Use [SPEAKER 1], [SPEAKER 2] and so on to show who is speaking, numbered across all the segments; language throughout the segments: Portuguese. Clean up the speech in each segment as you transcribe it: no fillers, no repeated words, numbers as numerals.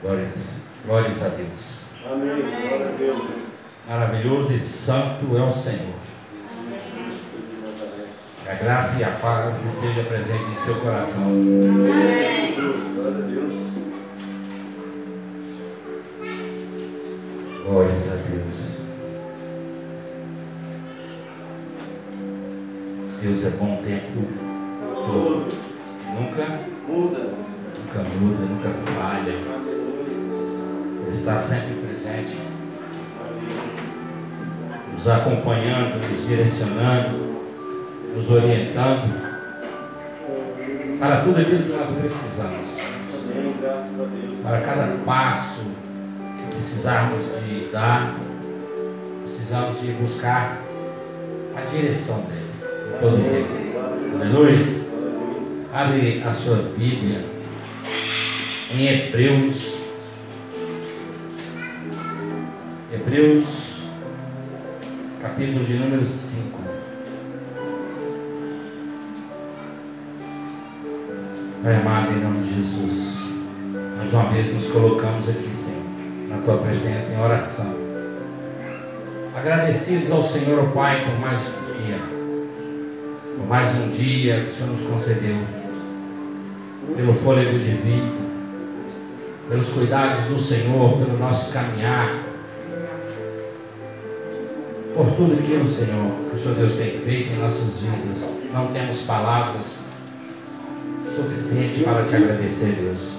[SPEAKER 1] Glórias a Deus.
[SPEAKER 2] Amém. Glória a Deus.
[SPEAKER 1] Maravilhoso e santo é o Senhor. Que a graça e a paz esteja presente em seu coração.
[SPEAKER 2] Amém. Glória a Deus.
[SPEAKER 1] Glórias a Deus. Deus é bom o tempo todo. Nunca
[SPEAKER 2] muda,
[SPEAKER 1] nunca falha. Ele está sempre presente, nos acompanhando, nos direcionando, nos orientando para tudo aquilo que nós precisamos.
[SPEAKER 2] Amém. Graças a Deus.
[SPEAKER 1] Para cada passo que precisarmos de dar, precisamos de buscar a direção dele em todo o tempo. Aleluia. Abre a sua Bíblia em Hebreus, capítulo de número 5. Pai amado, em nome de Jesus, mais uma vez nos colocamos aqui, Senhor, na Tua presença em oração, agradecidos ao Senhor, o Pai, por mais um dia que o Senhor nos concedeu, pelo fôlego de vida, pelos cuidados do Senhor, pelo nosso caminhar, por tudo aquilo, Senhor, que o Senhor Deus tem feito em nossas vidas. Não temos palavras suficientes para te agradecer, Deus.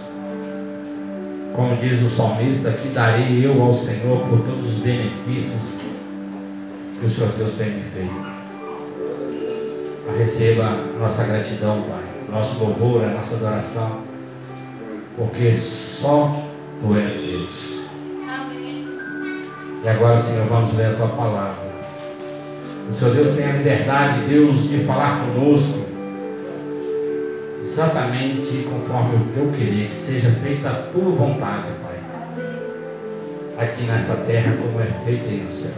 [SPEAKER 1] Como diz o salmista, que darei eu ao Senhor por todos os benefícios que o Senhor Deus tem me feito. Receba a nossa gratidão, Pai, nosso louvor, a nossa adoração, porque só Tu és Deus. Amém. E agora, Senhor, vamos ler a Tua palavra. O Senhor Deus tem a liberdade, Deus, de falar conosco exatamente conforme o Teu querer, que seja feita a Tua vontade, Pai, aqui nessa terra como é feita aí no céu.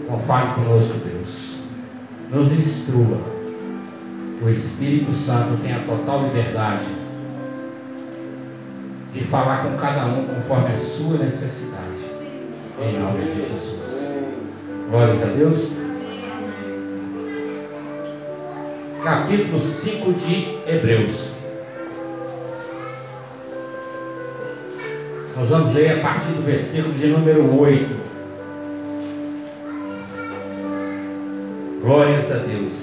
[SPEAKER 1] Então fale conosco, Deus. Nos instrua. O Espírito Santo tem a total liberdade de falar com cada um conforme a sua necessidade. Em nome de Jesus. Glórias a Deus. Capítulo 5 de Hebreus. Nós vamos ler a partir do versículo de número 8. Glórias a Deus.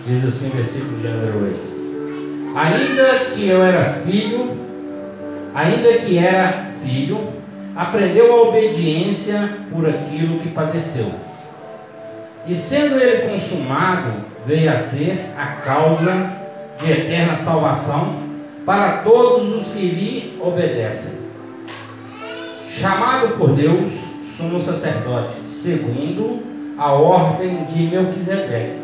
[SPEAKER 1] Diz assim o versículo de número 8. Ainda que era filho, aprendeu a obediência por aquilo que padeceu. E sendo ele consumado, veio a ser a causa de eterna salvação para todos os que lhe obedecem. Chamado por Deus, sumo sacerdote, segundo a ordem de Melquisedeque,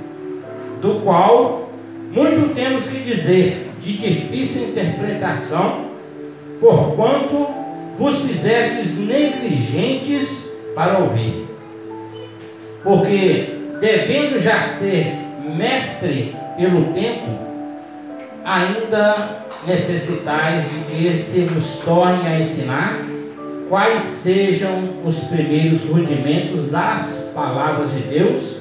[SPEAKER 1] do qual muito temos que dizer, de difícil interpretação, porquanto vos fizestes negligentes para ouvir. Porque, devendo já ser mestre pelo tempo, ainda necessitais de que se vos torne a ensinar quais sejam os primeiros rudimentos das palavras de Deus,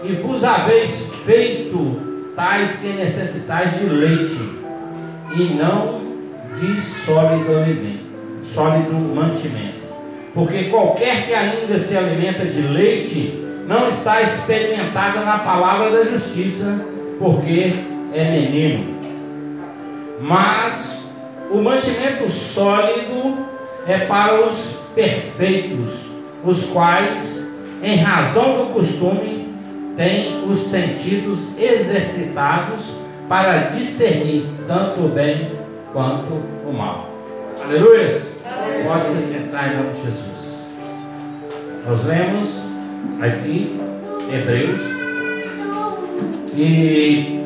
[SPEAKER 1] e vos haveis feito tais que necessitais de leite, e não de sólido mantimento. Porque qualquer que ainda se alimenta de leite não está experimentado na palavra da justiça, porque é menino. Mas o mantimento sólido é para os perfeitos, os quais, em razão do costume, têm os sentidos exercitados para discernir tanto o bem quanto o mal. Aleluia! Pode se sentar em nome de Jesus. Nós lemos aqui Hebreus, e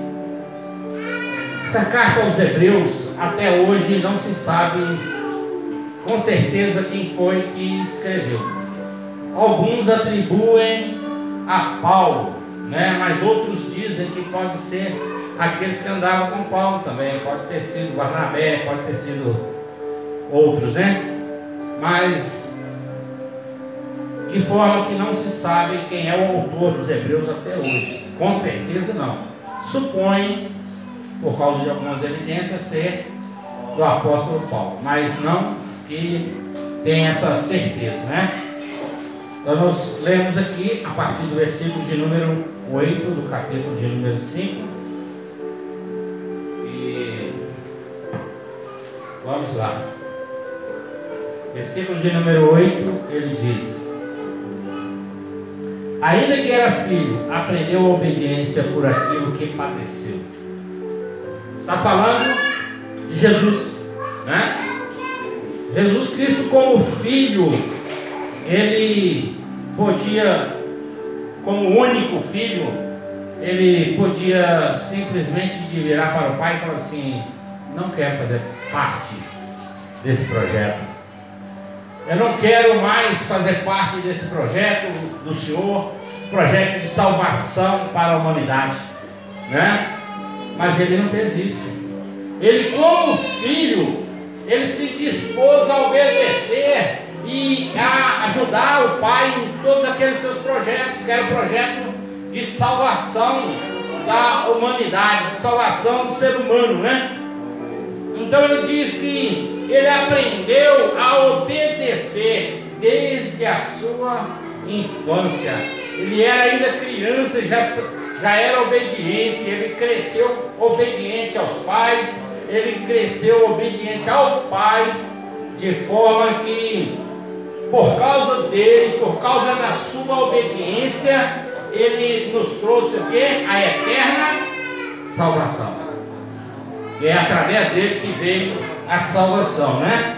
[SPEAKER 1] essa carta aos Hebreus até hoje não se sabe com certeza quem foi que escreveu. Alguns atribuem a Paulo, né? Mas outros dizem que pode ser aqueles que andavam com Paulo também, pode ter sido Barnabé, pode ter sido outros, né? Mas de forma que não se sabe quem é o autor dos Hebreus até hoje. Com certeza não. Supõe, por causa de algumas evidências, ser do apóstolo Paulo, mas não que tem essa certeza, né? Então nós lemos aqui a partir do versículo de número 8 do capítulo de número 5. E vamos lá. Versículo de número 8, ele diz: ainda que era filho, aprendeu a obediência por aquilo que padeceu. Está falando de Jesus, né? Jesus Cristo como filho, ele podia, como único filho, ele podia simplesmente virar para o pai e falar assim: não quero fazer parte desse projeto, eu não quero mais fazer parte desse projeto do Senhor, projeto de salvação para a humanidade, né? Mas ele não fez isso. Ele, como filho, ele se dispôs a obedecer e a ajudar o pai em todos aqueles seus projetos, que era o projeto de salvação da humanidade, de salvação do ser humano, né? Então ele diz que ele aprendeu a obedecer desde a sua infância. Ele era ainda criança, já era obediente, ele cresceu obediente aos pais, ele cresceu obediente ao pai, de forma que, por causa dele, por causa da sua obediência, ele nos trouxe o quê? A eterna salvação. Que é através dele que veio a salvação, né?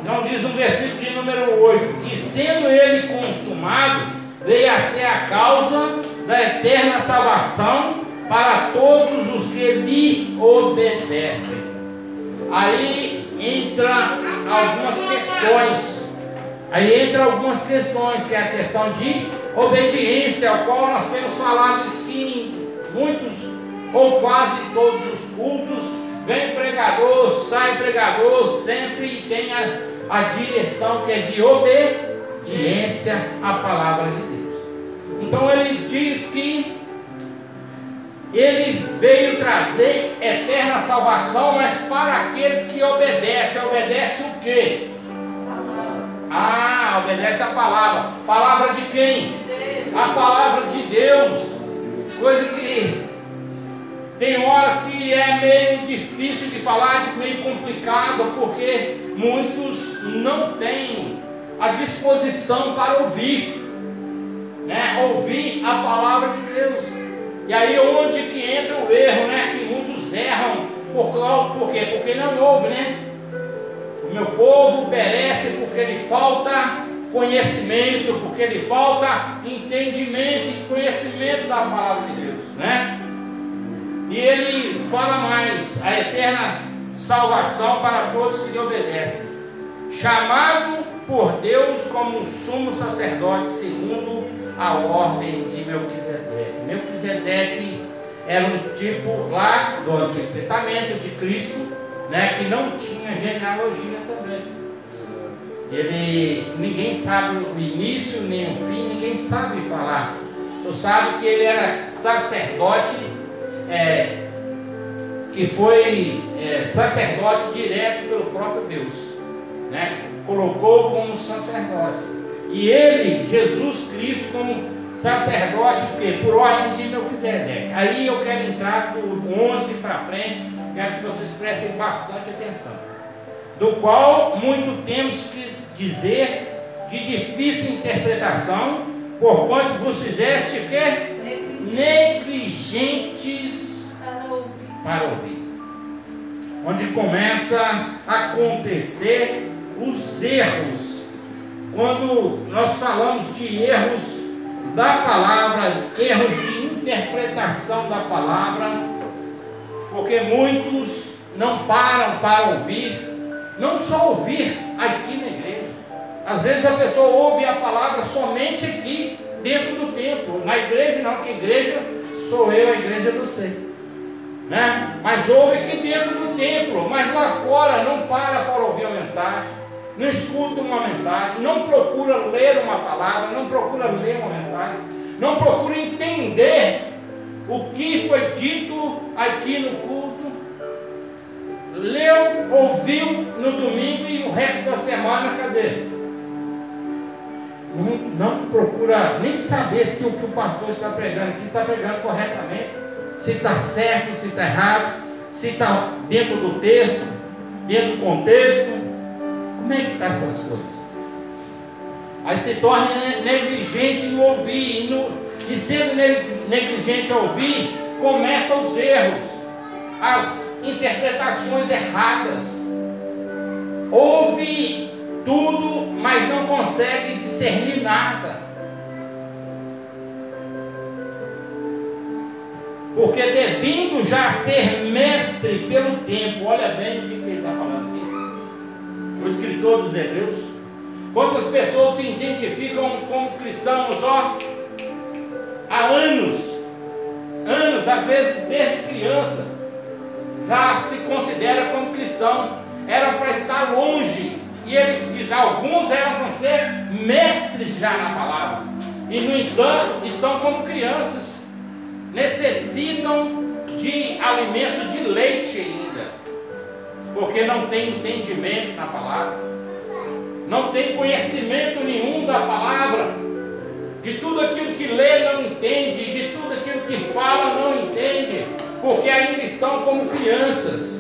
[SPEAKER 1] Então diz no versículo de número 8: e sendo ele consumado, veio a ser a causa da eterna salvação para todos os que lhe obedecem. Aí entra algumas questões, que é a questão de obediência, ao qual nós temos falado isso, que em muitos ou quase todos os cultos vem pregador, sai pregador, sempre tem a direção que é de obediência à palavra de Deus. Então ele diz que ele veio trazer eterna salvação, mas para aqueles que obedecem. Obedece o quê? Obedece a palavra. Palavra de quem? A palavra de Deus. Coisa que tem horas que é meio difícil de falar, meio complicado, porque muitos não têm a disposição para ouvir, né? Ouvir a palavra de Deus. E aí onde que entra o erro, né? Que muitos erram por quê? Porque não ouve, né? O meu povo perece porque lhe falta conhecimento, porque lhe falta entendimento e conhecimento da palavra de Deus, né? E ele fala mais: a eterna salvação para todos que lhe obedecem, chamado por Deus como um sumo sacerdote segundo a ordem de Melquisedeque. Melquisedeque era um tipo lá do Antigo Testamento de Cristo, né, que não tinha genealogia também. Ninguém sabe o início nem o fim, ninguém sabe falar. Só sabe que ele era sacerdote, que foi sacerdote direto pelo próprio Deus, né? Colocou como sacerdote. E ele, Jesus Cristo, como sacerdote, porque por ordem de Melquisedeque. Aí eu quero entrar do 11 para frente, quero que vocês prestem bastante atenção. Do qual muito temos que dizer de difícil interpretação, porquanto vos fizeste o quê? Negligentes para ouvir. Onde começa a acontecer os erros. Quando nós falamos de erros da palavra, erros de interpretação da palavra, porque muitos não param para ouvir, não só ouvir aqui na igreja. Às vezes a pessoa ouve a palavra somente aqui, dentro do templo. Na igreja não, que igreja sou eu, a igreja do ser. Né? Mas ouve aqui dentro do templo, mas lá fora não para ouvir a mensagem, não escuta uma mensagem, não procura ler uma palavra, não procura ler uma mensagem, não procura entender o que foi dito aqui no culto. Leu, ouviu no domingo e o resto da semana cadê? Não procura nem saber se o que o pastor está pregando aqui está pregando corretamente, se está certo, se está errado, se está dentro do texto, dentro do contexto. Como é que estão essas coisas? Aí se torna negligente em ouvir, e sendo negligente a ouvir, começam os erros, as interpretações erradas. Ouve tudo, mas não consegue discernir nada. Porque devendo já ser mestre pelo tempo, olha bem o que ele está falando aqui, o escritor dos Hebreus. Quantas pessoas se identificam como cristãos, há anos, às vezes desde criança, já se considera como cristão, era para estar longe, e ele diz, alguns eram para ser mestres já na palavra, e no entanto estão como crianças, necessitam de alimentos de leite ainda, porque não tem entendimento na palavra, não tem conhecimento nenhum da palavra, de tudo aquilo que lê não entende, de tudo aquilo que fala não entende, porque ainda estão como crianças.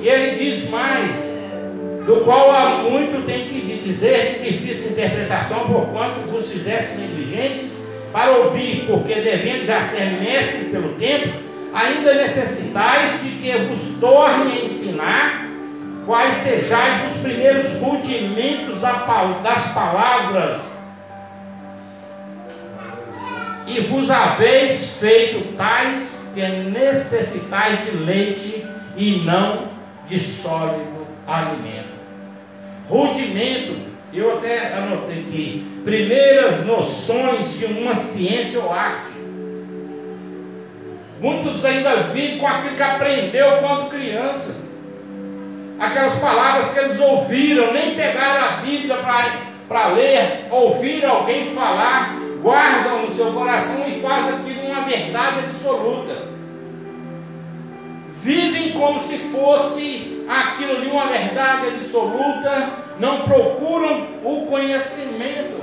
[SPEAKER 1] E ele diz mais, do qual há muito tem que dizer de difícil interpretação, porquanto vos fizesse negligentes para ouvir, porque devendo já ser mestre pelo tempo, ainda necessitais de que vos torne a ensinar quais sejais os primeiros rudimentos das palavras, e vos haveis feito tais que necessitais de leite e não de sólido alimento. Rudimento, eu até anotei aqui, primeiras noções de uma ciência ou arte. Muitos ainda vivem com aquilo que aprendeu quando criança, aquelas palavras que eles ouviram, nem pegaram a Bíblia para ler, ouviram alguém falar, guardam no seu coração e fazem aquilo uma verdade absoluta. Vivem como se fosse aquilo ali uma verdade absoluta, não procuram o conhecimento,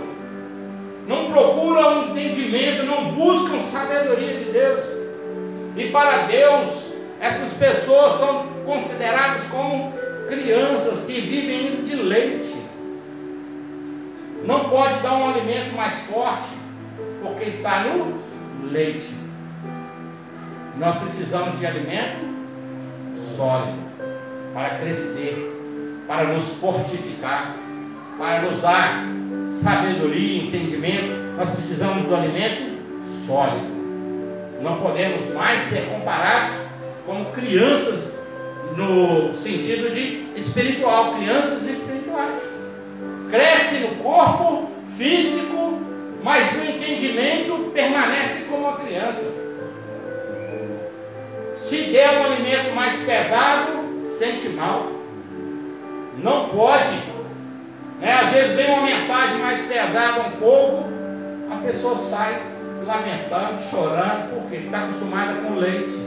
[SPEAKER 1] não procuram o entendimento, não buscam sabedoria de Deus. E para Deus, essas pessoas são consideradas como crianças que vivem de leite. Não pode dar um alimento mais forte, porque está no leite. Nós precisamos de alimento sólido para crescer, para nos fortificar, para nos dar sabedoria, entendimento. Nós precisamos do alimento sólido. Não podemos mais ser comparados como crianças no sentido de espiritual, crianças espirituais. Cresce no corpo físico, mas no entendimento permanece como uma criança. Se der um alimento mais pesado, sente mal. Não pode. Às vezes vem uma mensagem mais pesada um pouco, a pessoa sai lamentando, chorando, porque está acostumada com leite.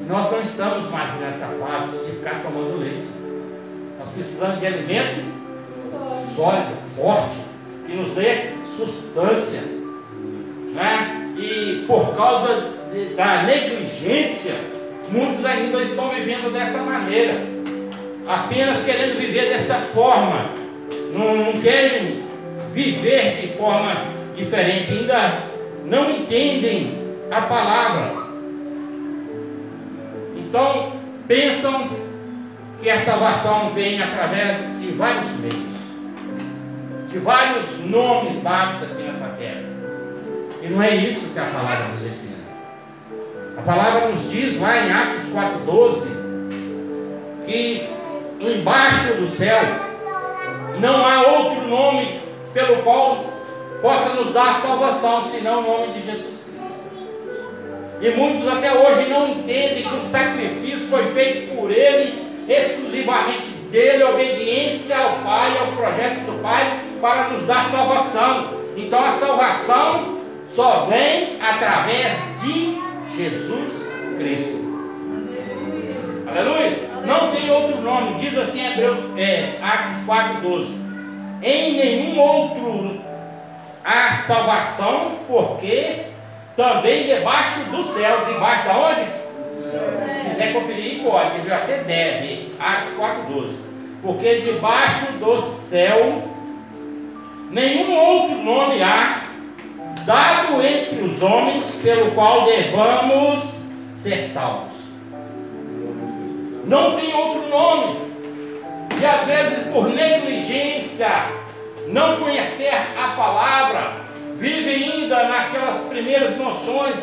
[SPEAKER 1] E nós não estamos mais nessa fase de ficar tomando leite. Nós precisamos de alimento sólido, forte, que nos dê substância, E por causa da negligência, muitos ainda estão vivendo dessa maneira, apenas querendo viver dessa forma, não querem viver de forma diferente, ainda não entendem a palavra. Então pensam que a salvação vem através de vários meios, de vários nomes dados aqui nessa terra. E não é isso que a palavra nos ensina. A palavra nos diz lá em Atos 4,12 que embaixo do céu não há outro nome pelo qual possa nos dar a salvação, senão o nome de Jesus Cristo. E muitos até hoje não entendem que o sacrifício foi feito por Ele, exclusivamente dele, obediência ao Pai, aos projetos do Pai, para nos dar salvação. Então a salvação só vem através de Jesus Cristo. Aleluia! Não tem outro nome. Diz assim Atos 4:12. Em nenhum outro há salvação, porque também debaixo do céu. Debaixo da onde? Se quiser conferir, pode, viu? Até deve. Atos 4:12. Porque debaixo do céu nenhum outro nome há dado entre os homens pelo qual devamos ser salvos. Não tem outro nome. E às vezes por negligência, não conhecer a palavra, vive ainda naquelas primeiras noções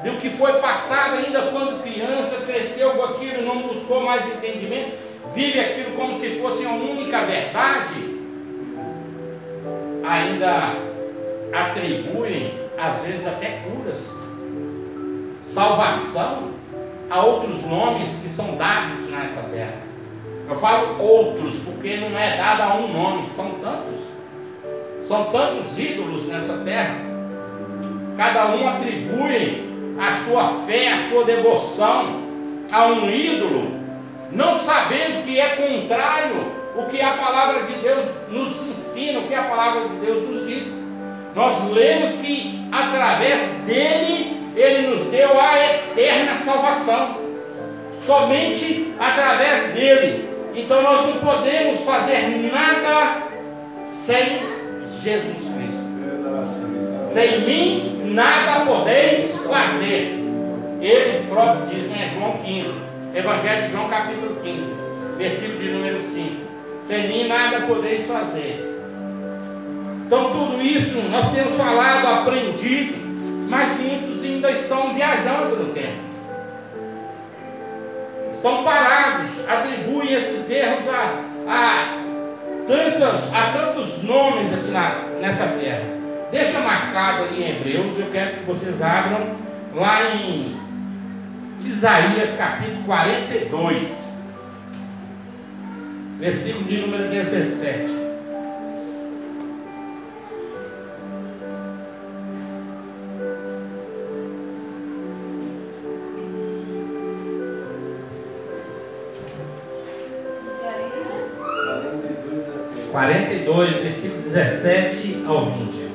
[SPEAKER 1] do que foi passado ainda quando criança, cresceu com aquilo, não buscou mais entendimento, vive aquilo como se fosse uma única verdade, ainda atribuem às vezes até curas, salvação a outros nomes que são dados nessa terra. Eu falo outros porque não é dado a um nome, são tantos ídolos nessa terra. Cada um atribui a sua fé, a sua devoção a um ídolo, não sabendo que é contrário o que a palavra de Deus nos ensina, o que a palavra de Deus nos diz. Nós lemos que através dele Ele nos deu a eterna salvação, somente através dele. Então nós não podemos fazer nada sem Jesus Cristo. Sem mim nada podeis fazer. Ele próprio diz, né? João 15, Evangelho de João capítulo 15, versículo de número 5. Sem mim nada podeis fazer. Então tudo isso nós temos falado, aprendido, mas muitos ainda estão viajando no tempo. Estão parados, atribuem esses erros a tantos nomes aqui nessa terra. Deixa marcado ali em Hebreus, eu quero que vocês abram lá em Isaías capítulo 42, versículo de número 17.
[SPEAKER 2] assim.
[SPEAKER 1] 42, versículo 17 ao 20.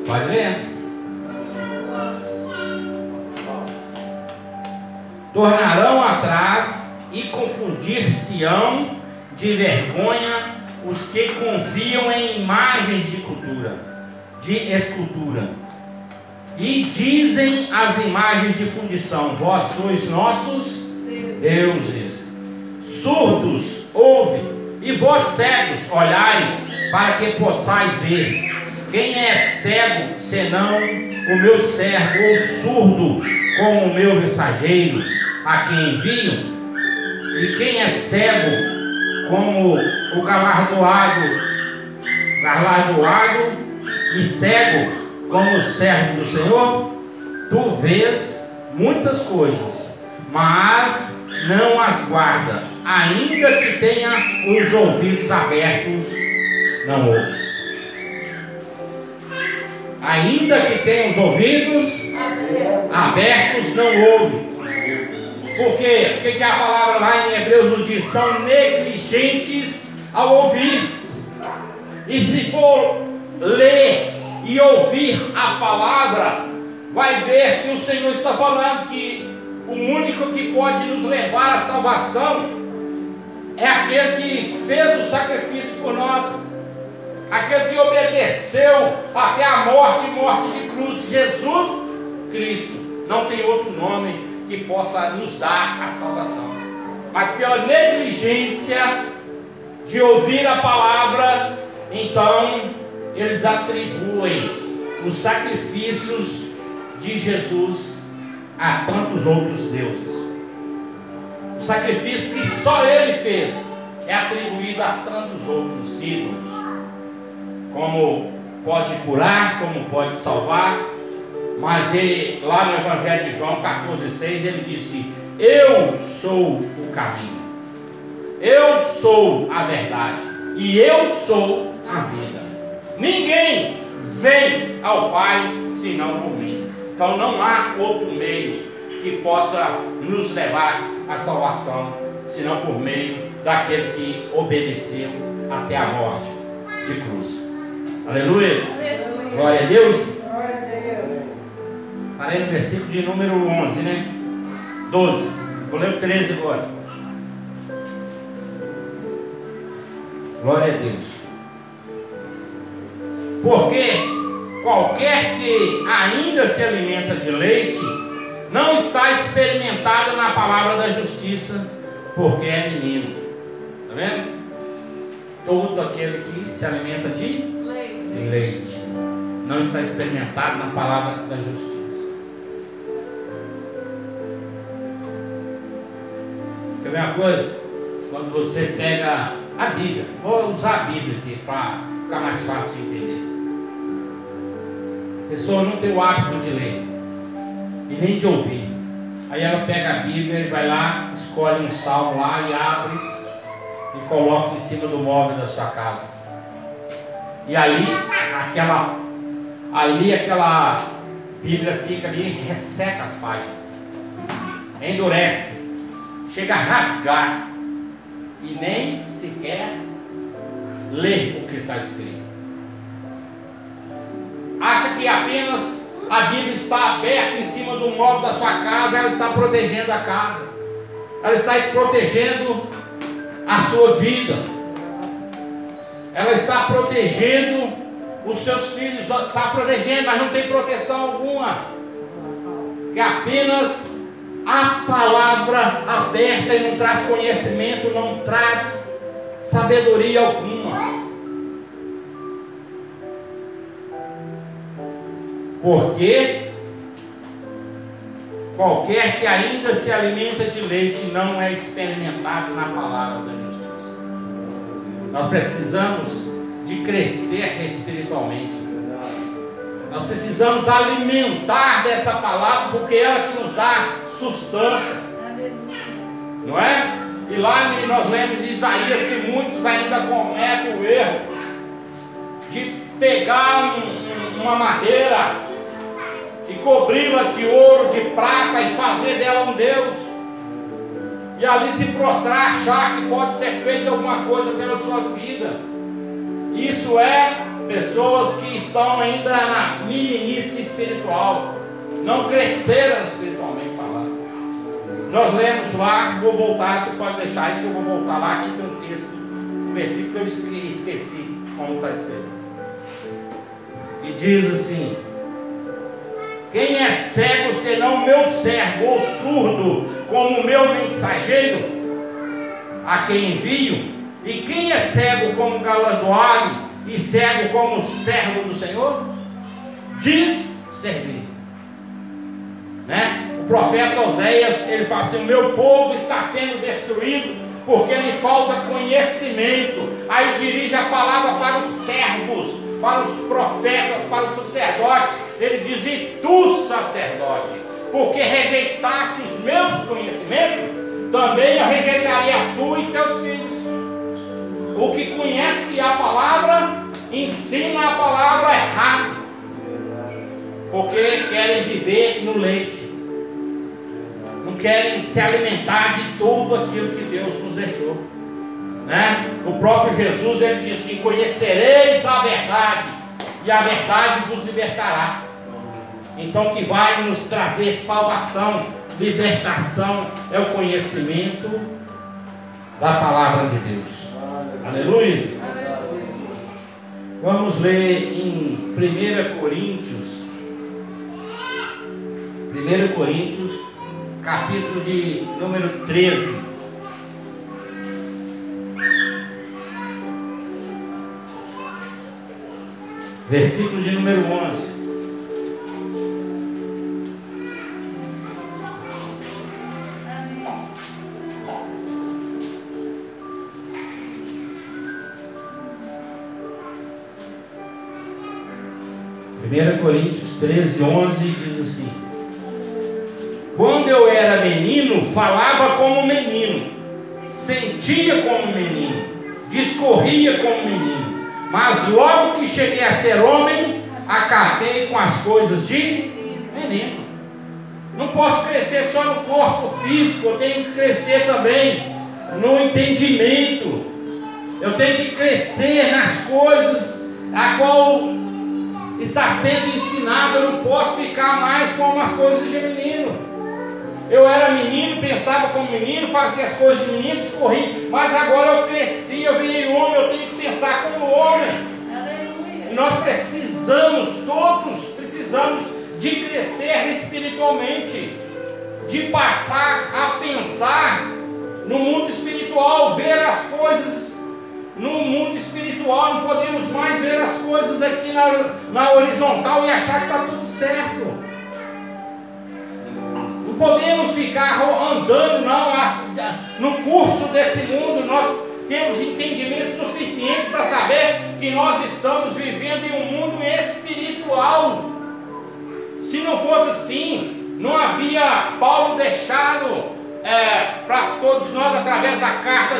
[SPEAKER 1] Pode ver? Tornarão atrás e confundir-se-ão de vergonha os que confiam em imagens de escultura, e dizem as imagens de fundição: vós sois nossos deuses. Surdos, ouve, e vós cegos, olhai, para que possais ver. Quem é cego, senão o meu servo, ou surdo, como o meu mensageiro, a quem envio? E quem é cego, como o galardoado e cego, como o servo do Senhor? Tu vês muitas coisas, mas não as guarda. Ainda que tenha os ouvidos abertos, não ouve. Ainda que tenha os ouvidos abertos, não ouve. Por quê? O que a palavra lá em Hebreus nos diz? São negligentes ao ouvir. E se for ler e ouvir a palavra, vai ver que o Senhor está falando que o único que pode nos levar à salvação é aquele que fez o sacrifício por nós, aquele que obedeceu até a morte de cruz, Jesus Cristo. Não tem outro nome que possa nos dar a salvação. Mas pela negligência de ouvir a palavra, então eles atribuem os sacrifícios de Jesus a tantos outros deuses. O sacrifício que só ele fez é atribuído a tantos outros ídolos, como pode curar, como pode salvar. Mas ele, lá no Evangelho de João 14,6, ele disse: eu sou o caminho, eu sou a verdade e eu sou a vida. Ninguém vem ao Pai senão por mim. Então não há outro meio que possa nos levar à salvação senão por meio daquele que obedeceu até a morte de cruz. Aleluia! Glória a Deus!
[SPEAKER 3] Glória a Deus.
[SPEAKER 1] Parei no versículo de número 11, né? 12. Vou ler o 13 agora. Glória a Deus. Porque qualquer que ainda se alimenta de leite não está experimentado na palavra da justiça, porque é menino. Está vendo? Todo aquele que se alimenta de leite não está experimentado na palavra da justiça. Quer ver uma coisa? Quando você pega a Bíblia, vou usar a Bíblia aqui para ficar mais fácil de entender. A pessoa não tem o hábito de ler e nem de ouvir. Aí ela pega a Bíblia e vai lá, escolhe um salmo lá e abre e coloca em cima do móvel da sua casa. E ali aquela Bíblia fica ali e resseca as páginas, endurece, chega a rasgar e nem sequer lê o que está escrito. Acha que apenas a Bíblia está aberta em cima do móvel da sua casa, ela está protegendo a casa, ela está protegendo a sua vida, ela está protegendo os seus filhos, está protegendo, mas não tem proteção alguma, que apenas a palavra aberta e não traz conhecimento, não traz sabedoria alguma. Porque qualquer que ainda se alimenta de leite não é experimentado na palavra da justiça. Nós precisamos de crescer espiritualmente. Nós precisamos alimentar dessa palavra, porque é ela que nos dá sustância. Não é? E lá nós lemos em Isaías que muitos ainda cometem o erro de pegar uma madeira e cobri-la de ouro, de prata e fazer dela um Deus, e ali se prostrar, achar que pode ser feita alguma coisa pela sua vida. Isso é pessoas que estão ainda na meninice espiritual, não cresceram espiritualmente falando. Nós lemos lá, vou voltar, você pode deixar aí que eu vou voltar lá, aqui tem um texto, um versículo que eu esqueci como está escrito, que diz assim: quem é cego senão meu servo, ou surdo como meu mensageiro, a quem envio? E quem é cego como galardoado e cego como servo do Senhor? Diz servir. Né? O profeta Oséias, ele fala assim: o meu povo está sendo destruído porque lhe falta conhecimento. Aí dirige a palavra para os servos, para os profetas, para os sacerdotes. Ele diz: e tu, sacerdote, porque rejeitaste os meus conhecimentos, também eu rejeitarei a tu e teus filhos. O que conhece a palavra, ensina a palavra errado, porque querem viver no leite, não querem se alimentar de tudo aquilo que Deus nos deixou, né? O próprio Jesus, ele disse: conhecereis a verdade, e a verdade vos libertará. Então, o que vai nos trazer salvação, libertação, é o conhecimento da palavra de Deus. Aleluia. Vamos ler em 1 Coríntios, capítulo de número 13. versículo de número 11. Primeira Coríntios 13, 11 diz assim: quando eu era menino, falava como menino, sentia como menino, discorria como menino, mas logo que cheguei a ser homem, acatei com as coisas de menino. Não posso crescer só no corpo físico, eu tenho que crescer também no entendimento. Eu tenho que crescer nas coisas a qual está sendo ensinado. Eu não posso ficar mais como as coisas de menino. Eu era menino, pensava como menino, fazia as coisas de menino, discorria, mas agora eu cresci, eu virei homem, eu tenho que pensar como homem. Aleluia. E nós precisamos, todos precisamos de crescer espiritualmente, de passar a pensar no mundo espiritual, ver as coisas no mundo espiritual. Não podemos mais ver as coisas aqui na horizontal e achar que está tudo certo. Não podemos ficar andando no curso desse mundo. Nós temos entendimento suficiente para saber que nós estamos vivendo em um mundo espiritual. Se não fosse assim, não havia Paulo deixado para todos nós, através da carta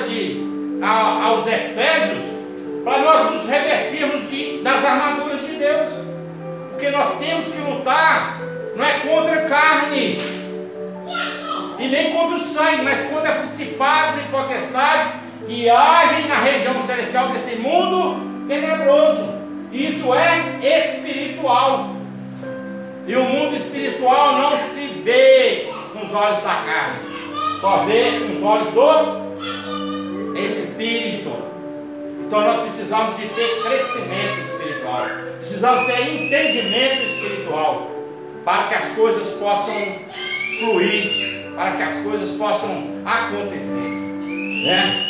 [SPEAKER 1] aos Efésios, para nós nos revestirmos das armaduras de Deus, porque nós temos que lutar, não é contra a carne e nem contra o sangue, mas contra principados e potestades que agem na região celestial desse mundo tenebroso. Isso é espiritual, e o mundo espiritual não se vê com os olhos da carne, só vê com os olhos do Espírito. Então nós precisamos de ter crescimento espiritual, precisamos ter entendimento espiritual, para que as coisas possam fluir, para que as coisas possam acontecer, né?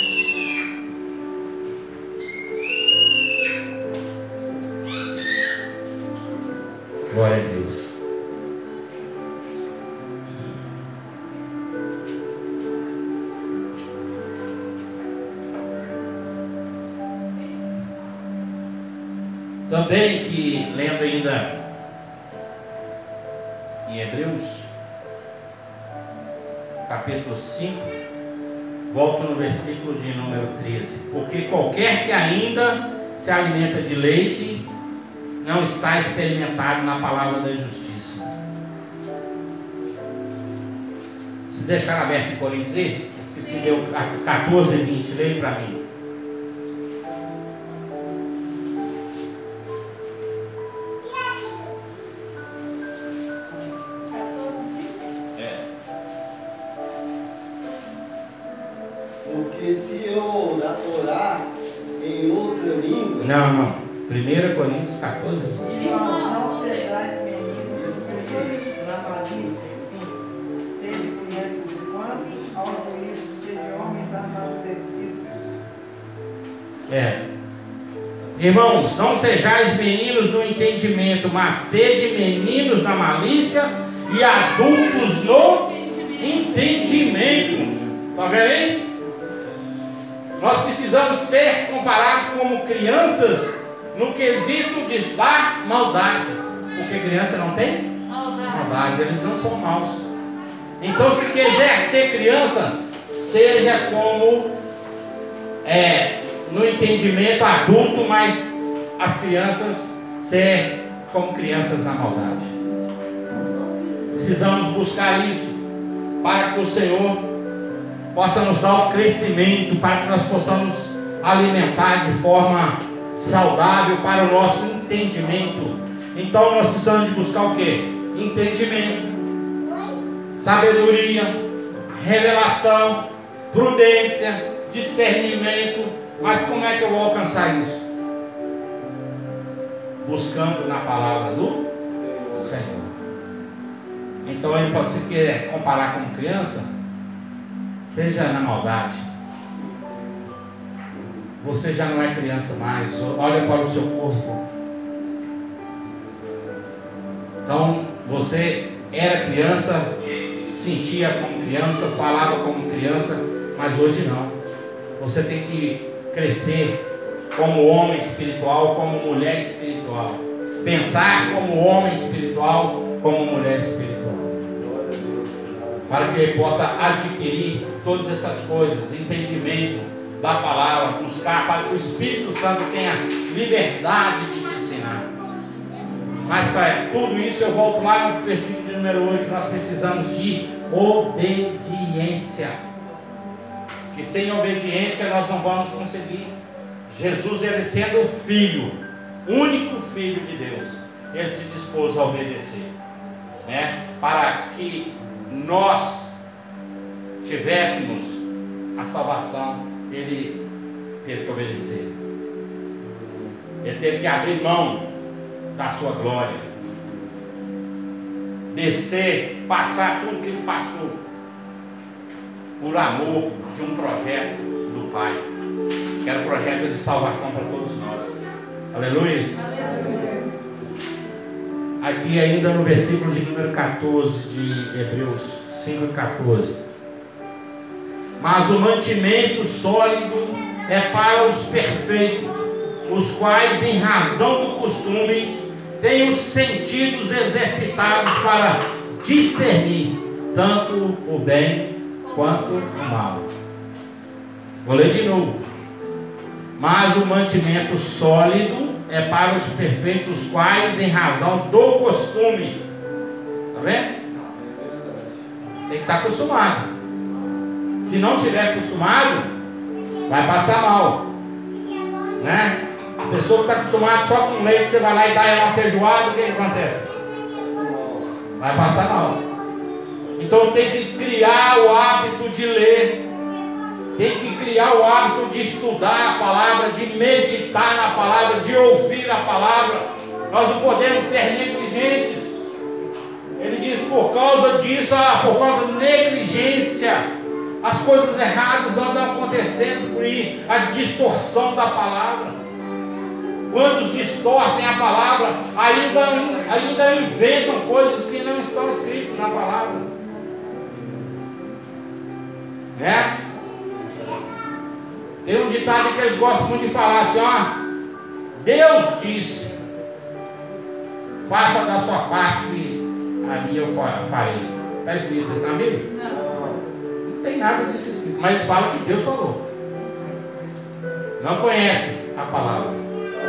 [SPEAKER 1] Glória a Deus. Também que, lendo ainda em Hebreus, capítulo 5, volto no versículo de número 13. Porque qualquer que ainda se alimenta de leite não está experimentado na palavra da justiça. Se deixar aberto em Coríntios, esqueci de ler 14 e 20, leia para mim.
[SPEAKER 2] Porque se eu orar em outra língua...
[SPEAKER 1] Não. 1 Coríntios 14.
[SPEAKER 3] Irmãos, não sejais meninos do juízo na malícia, sim. Sede crianças quanto ao juízo, sede homens amadurecidos.
[SPEAKER 1] Irmãos, não sejais meninos no entendimento, mas sede meninos na malícia e adultos no entendimento. Está vendo aí? Nós precisamos ser comparados como crianças no quesito de dar maldade, porque criança não tem maldade, eles não são maus. Então, se quiser ser criança, seja como no entendimento adulto, mas as crianças ser como crianças na maldade. Precisamos buscar isso para que o Senhor possa nos dar o crescimento, para que nós possamos alimentar de forma saudável para o nosso entendimento. Então nós precisamos de buscar o quê? Entendimento, sabedoria, revelação, prudência, discernimento. Mas como é que eu vou alcançar isso? Buscando na palavra do Senhor. Então ele fala, se quer comparar com criança, seja na maldade. Você já não é criança mais. Olha para o seu corpo. Então, você era criança, sentia como criança, falava como criança, mas hoje não. Você tem que crescer como homem espiritual, como mulher espiritual. Pensar como homem espiritual, como mulher espiritual. Para que ele possa adquirir todas essas coisas, entendimento da palavra, buscar para que o Espírito Santo tenha liberdade de te ensinar. Mas para tudo isso eu volto lá no versículo de número 8, nós precisamos de obediência. Que sem obediência nós não vamos conseguir. Jesus, ele sendo o filho, único filho de Deus, ele se dispôs a obedecer, né? Para que nós tivéssemos a salvação, ele teve que obedecer. Ele teve que abrir mão da sua glória, descer, passar tudo que ele passou, por amor de um projeto do Pai, que era o projeto de salvação para todos nós. Aleluia. Aqui ainda no versículo de número 14 de Hebreus 5:14. Mas o mantimento sólido é para os perfeitos, os quais, em razão do costume, têm os sentidos exercitados para discernir tanto o bem quanto o mal. Vou ler de novo. Mas o mantimento sólido é para os perfeitos, os quais, em razão do costume, está vendo? Tem que estar acostumado. Se não estiver acostumado, vai passar mal, né? A pessoa que está acostumada só com leite, você vai lá e dá ela uma feijoada, o que acontece? Vai passar mal. Então tem que criar o hábito de ler, tem que criar o hábito de estudar a palavra, de meditar na palavra, de ouvir a palavra. Nós não podemos ser negligentes. Ele diz, por causa disso, por causa da negligência, as coisas erradas andam acontecendo por aí, a distorção da palavra. Quantos distorcem a palavra, ainda inventam coisas que não estão escritas na palavra, né? Tem um ditado que eles gostam muito de falar assim, ó: Deus disse, faça da sua parte que a minha eu farei. Está escrito isso na Bíblia? Não tem nada disso escrito, mas fala que Deus falou. Não conhece a palavra.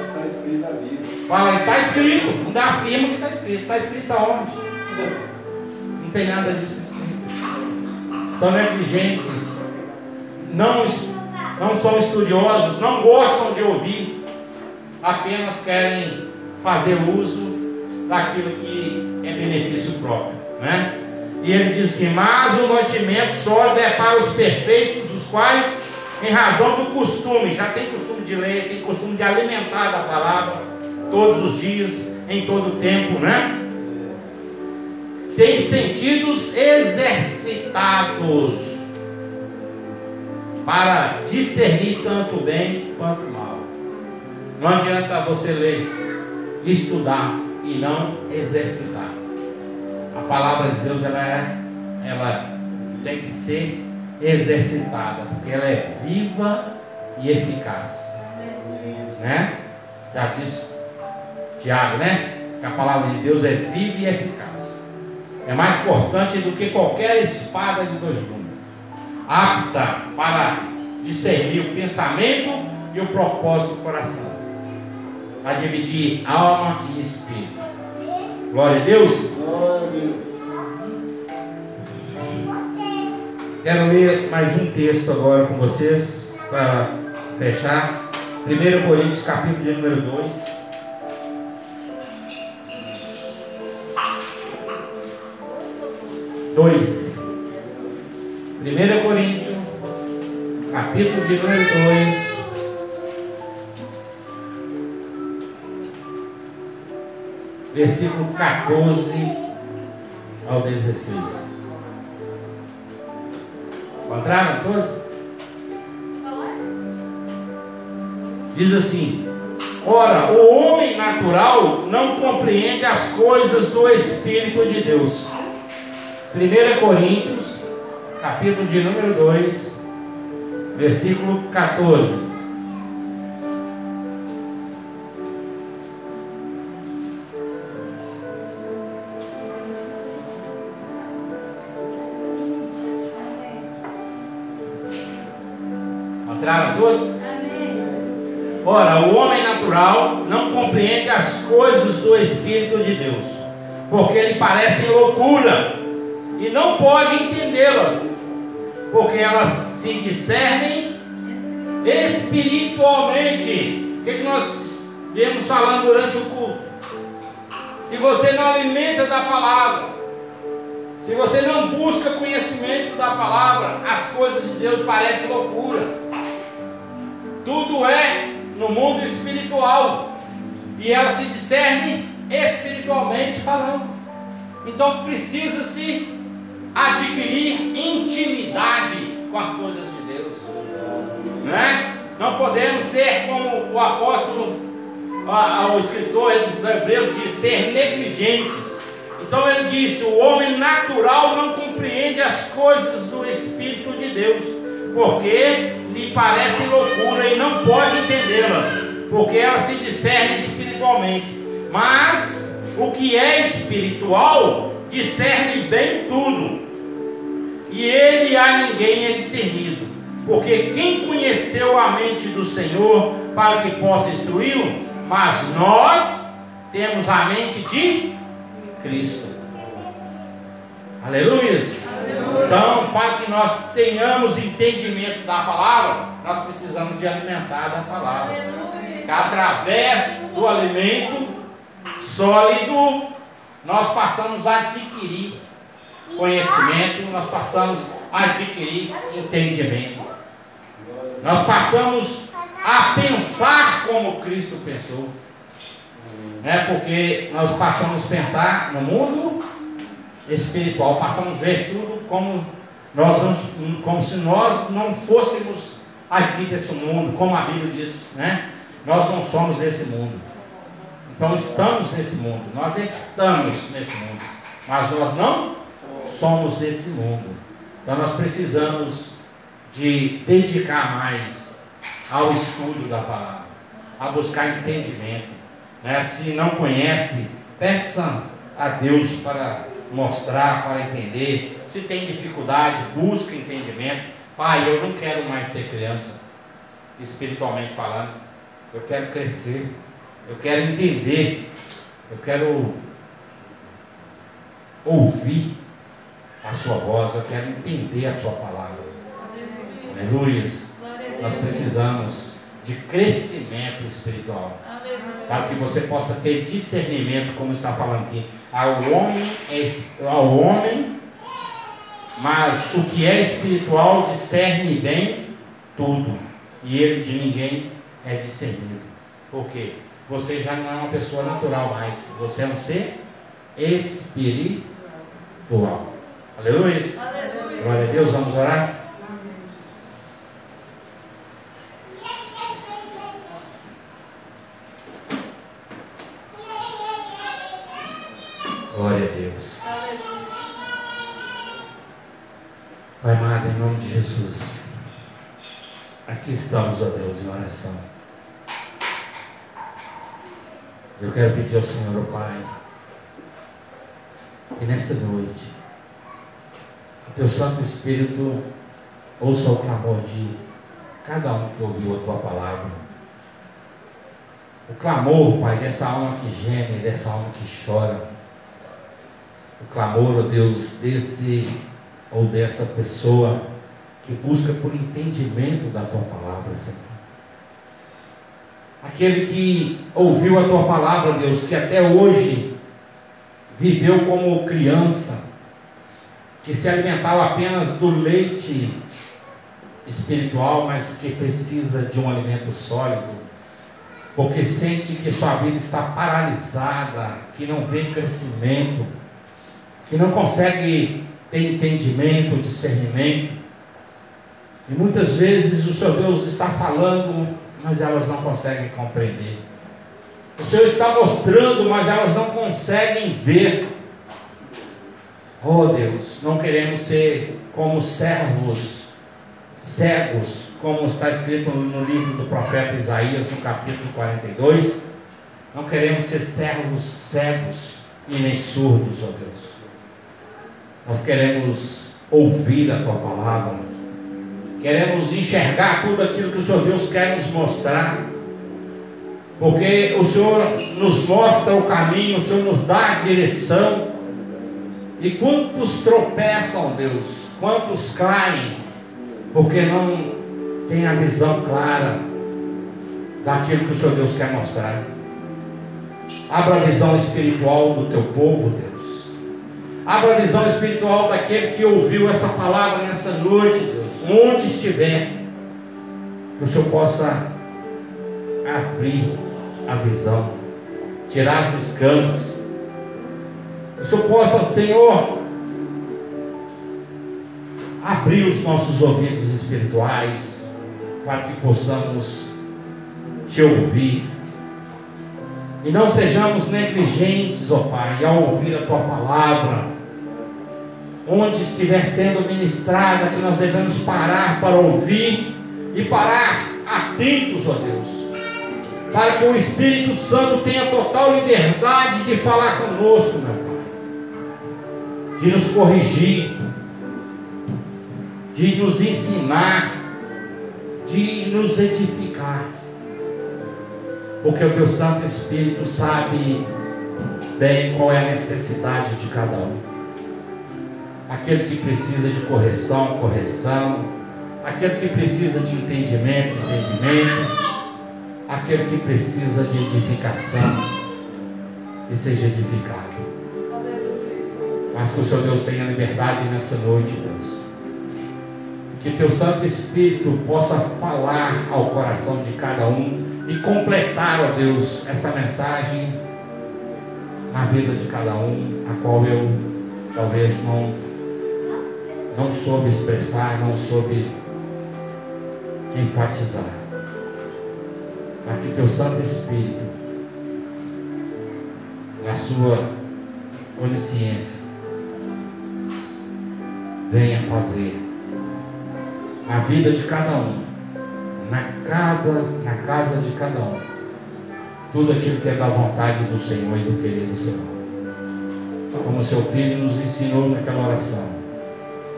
[SPEAKER 2] Está escrito na Bíblia.
[SPEAKER 1] Fala, está escrito, não dá afirma que está escrito. Está escrito aonde? Não tem nada disso escrito. São negligentes, não são estudiosos, não gostam de ouvir, apenas querem fazer uso daquilo que é benefício próprio, né? E ele diz assim: mas o mantimento sólido é para os perfeitos, os quais, em razão do costume, já tem costume de ler, tem costume de alimentar da palavra todos os dias, em todo o tempo, né? Tem sentidos exercitados para discernir tanto o bem quanto o mal. Não adianta você ler, estudar e não exercitar. A palavra de Deus ela tem que ser exercitada, porque ela é viva e eficaz, né? Já diz Tiago, né? Que a palavra de Deus é viva e eficaz. É mais importante do que qualquer espada de dois gumes, apta para discernir o pensamento e o propósito do coração, a dividir alma e espírito. Glória a Deus.
[SPEAKER 2] Glória a Deus.
[SPEAKER 1] Quero ler mais um texto agora com vocês para fechar. 1 Coríntios capítulo de número 2. (2) 1 Coríntios capítulo de número 2, versículo 14 ao 16. Encontraram todos? Diz assim: Ora, o homem natural não compreende as coisas do Espírito de Deus. 1 Coríntios, capítulo de número 2, versículo 14. Mostraram todos? Amém. Ora, o homem natural não compreende as coisas do Espírito de Deus, porque lhe parecem loucura, e não pode entendê-las, porque elas se discernem espiritualmente. O que nós viemos falando durante o culto? Se você não alimenta da palavra, se você não busca conhecimento da palavra, as coisas de Deus parecem loucura. Tudo é no mundo espiritual, e ela se discerne espiritualmente falando. Então precisa-se adquirir intimidade com as coisas de Deus, né? Não podemos ser como o apóstolo, o escritor dos Hebreus diz, ser negligentes. Então ele disse: o homem natural não compreende as coisas do Espírito de Deus, porque lhe parecem loucura, e não pode entendê-las, porque elas se discernem espiritualmente. Mas o que é espiritual discerne bem tudo, e ele a ninguém é discernido, porque quem conheceu a mente do Senhor para que possa instruí-lo? Mas nós temos a mente de Cristo. Aleluia. Então, para que nós tenhamos entendimento da palavra, nós precisamos de alimentar da palavra. Através do alimento sólido, nós passamos a adquirir conhecimento, nós passamos a adquirir entendimento, nós passamos a pensar como Cristo pensou, né? Porque nós passamos a pensar no mundo espiritual, passamos a ver tudo como se nós não fôssemos aqui desse mundo, como a Bíblia diz, né? Nós não somos desse mundo. Então estamos nesse mundo, nós estamos nesse mundo, mas nós não somos desse mundo. Então nós precisamos de dedicar mais ao estudo da palavra, a buscar entendimento, né? Se não conhece, peça a Deus para mostrar, para entender. Se tem dificuldade, busca entendimento. Pai, eu não quero mais ser criança, espiritualmente falando. Eu quero crescer, eu quero entender, eu quero ouvir a sua voz, eu quero entender a sua palavra. Aleluia. Nós precisamos de crescimento espiritual, para que você possa ter discernimento, como está falando aqui. Ao homem, mas o que é espiritual discerne bem tudo, e ele de ninguém é discernido. Por quê? Você já não é uma pessoa natural mais, você é um ser espiritual. Aleluia. Glória a Deus. Vamos orar. Glória a Deus. Pai amado, em nome de Jesus, aqui estamos, ó Deus, em oração. Eu quero pedir ao Senhor, ó Pai, que nessa noite o Teu Santo Espírito ouça o clamor de cada um que ouviu a Tua palavra. O clamor, Pai, dessa alma que geme, dessa alma que chora. O clamor, ó Deus, desse ou dessa pessoa que busca por entendimento da Tua palavra, Senhor. Aquele que ouviu a Tua palavra, Deus, que até hoje viveu como criança, que se alimentava apenas do leite espiritual, mas que precisa de um alimento sólido, porque sente que sua vida está paralisada, que não vê crescimento, que não consegue ter entendimento, discernimento. E muitas vezes o Senhor Deus está falando, mas elas não conseguem compreender. O Senhor está mostrando, mas elas não conseguem ver. Oh Deus, não queremos ser como servos cegos, como está escrito no livro do profeta Isaías, no capítulo 42. Não queremos ser servos cegos e nem surdos, ó Deus. Nós queremos ouvir a Tua palavra. Queremos enxergar tudo aquilo que o Senhor Deus quer nos mostrar. Porque o Senhor nos mostra o caminho, o Senhor nos dá a direção. E quantos tropeçam, Deus, quantos caem, porque não tem a visão clara daquilo que o Senhor Deus quer mostrar. Abra a visão espiritual do Teu povo, Deus. Abra a visão espiritual daquele que ouviu essa palavra nessa noite, Deus. Onde estiver, que o Senhor possa abrir a visão, tirar as escamas. Que o Senhor possa, Senhor, abrir os nossos ouvidos espirituais, para que possamos Te ouvir. E não sejamos negligentes, ó Pai, ao ouvir a Tua palavra. Onde estiver sendo ministrada, que nós devemos parar para ouvir e parar atentos, ó Deus, para que o Espírito Santo tenha total liberdade de falar conosco, meu Pai, de nos corrigir, de nos ensinar, de nos edificar, porque o Teu Santo Espírito sabe bem qual é a necessidade de cada um. Aquele que precisa de correção, correção. Aquele que precisa de entendimento, entendimento. Aquele que precisa de edificação, que seja edificado. Mas que o Senhor Deus tenha liberdade nessa noite, Deus. Que Teu Santo Espírito possa falar ao coração de cada um e completar, ó Deus, essa mensagem na vida de cada um, a qual eu talvez não soube expressar, não soube enfatizar. Para que Teu Santo Espírito, na sua onisciência, venha fazer a vida de cada um, na casa de cada um, tudo aquilo que é da vontade do Senhor e do querer do Senhor. Como Seu Filho nos ensinou naquela oração,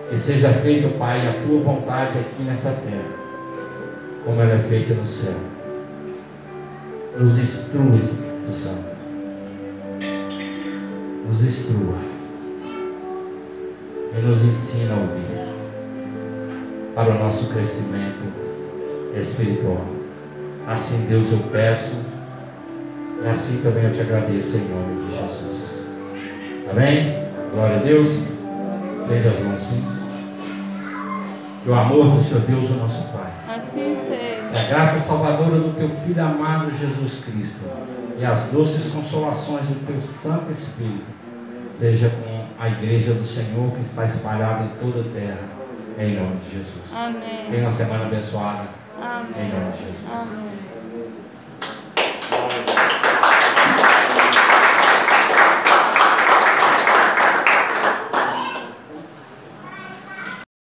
[SPEAKER 1] que seja feita, Pai, a Tua vontade aqui nessa terra, como ela é feita no céu. Nos instrua, Espírito Santo. Nos instrua. E nos ensina a ouvir, para o nosso crescimento espiritual. Assim, Deus, eu peço, e assim também eu Te agradeço em nome de Jesus. Amém? Glória a Deus. Leve as mãos, sim. Que o amor do Senhor Deus, o nosso Pai,
[SPEAKER 4] assim seja,
[SPEAKER 1] que a graça salvadora do Teu Filho amado Jesus Cristo e as doces consolações do Teu Santo Espírito seja com a igreja do Senhor que está espalhada em toda a terra, em nome de Jesus.
[SPEAKER 4] amém,
[SPEAKER 1] Tenha uma semana abençoada,
[SPEAKER 4] amém,
[SPEAKER 1] em nome de Jesus.
[SPEAKER 4] amém.